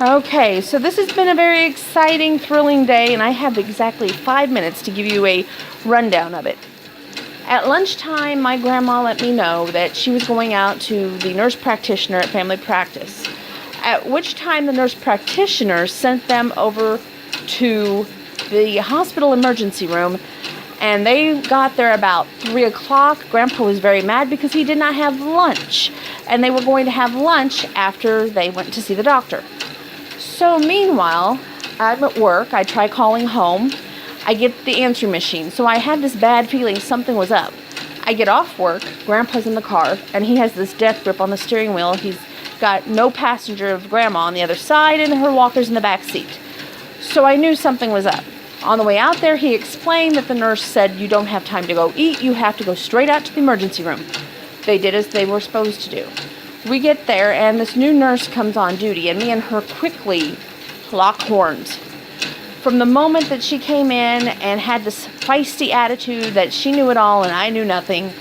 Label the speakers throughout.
Speaker 1: Okay, so this has been a very exciting, thrilling day, and I have exactly 5 minutes to give you a rundown of it. At lunchtime, my grandma let me know that she was going out to the nurse practitioner at family practice, at which time the nurse practitioner sent them over to the hospital emergency room, and they got there about 3 o'clock. Grandpa was very mad because he did not have lunch, and they were going to have lunch after they went to see the doctor. So meanwhile, I'm at work. I try calling home. I get the answering machine. So I had this bad feeling something was up. I get off work. Grandpa's in the car, and he has this death grip on the steering wheel. He's got no passenger of Grandma on the other side, and her walker's in the back seat. So I knew something was up. On the way out there, he explained that the nurse said, "You don't have time to go eat. You have to go straight out to the emergency room." They did as they were supposed to do. We get there, and this new nurse comes on duty, and me and her quickly lock horns. From the moment that she came in and had this feisty attitude that she knew it all and I knew nothing,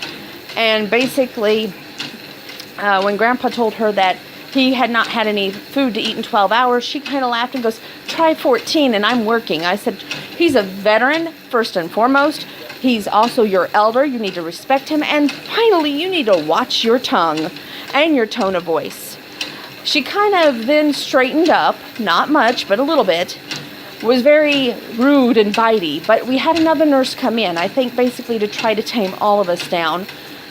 Speaker 1: and basically when Grandpa told her that he had not had any food to eat in 12 hours, she kind of laughed and goes, "Try 14 and I'm working." I said, "He's a veteran, first and foremost. He's also your elder. You need to respect him. And finally, you need to watch your tongue and your tone of voice." She kind of then straightened up, not much, but a little bit. Was very rude and bitey, but we had another nurse come in, I think basically to try to tame all of us down,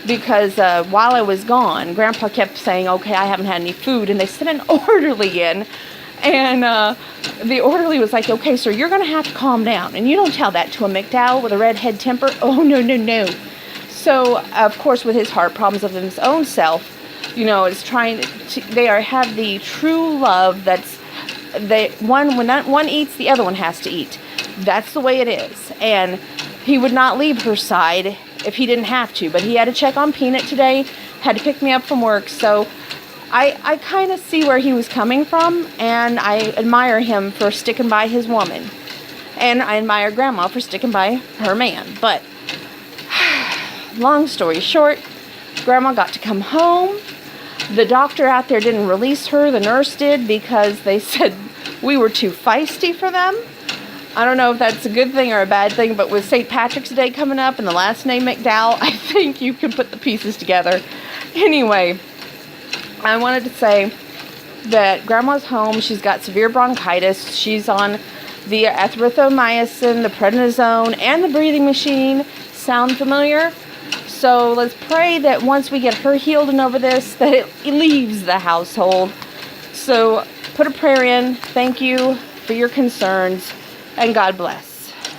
Speaker 1: because while I was gone, Grandpa kept saying, "Okay, I haven't had any food," and they sent an orderly in, and the orderly was like, "Okay, sir, you're going to have to calm down, and you don't tell that to a McDowell with a redhead temper." Oh, no, no, no. So, of course, with his heart problems of his own self, you know, is trying to, have the true love that's, when one eats, the other one has to eat. That's the way it is. And he would not leave her side if he didn't have to. But he had to check on Peanut today, had to pick me up from work. So I kind of see where he was coming from, and I admire him for sticking by his woman. And I admire Grandma for sticking by her man. But long story short, Grandma got to come home. The doctor out there didn't release her. The nurse did, because they said we were too feisty for them. I don't know if that's a good thing or a bad thing, but with St. Patrick's Day coming up and the last name McDowell, I think you can put the pieces together. Anyway, I wanted to say that Grandma's home. She's got severe bronchitis. She's on the erythromycin, the prednisone, and the breathing machine. Sound familiar? So let's pray that once we get her healed and over this, that it leaves the household. So put a prayer in. Thank you for your concerns, and God bless.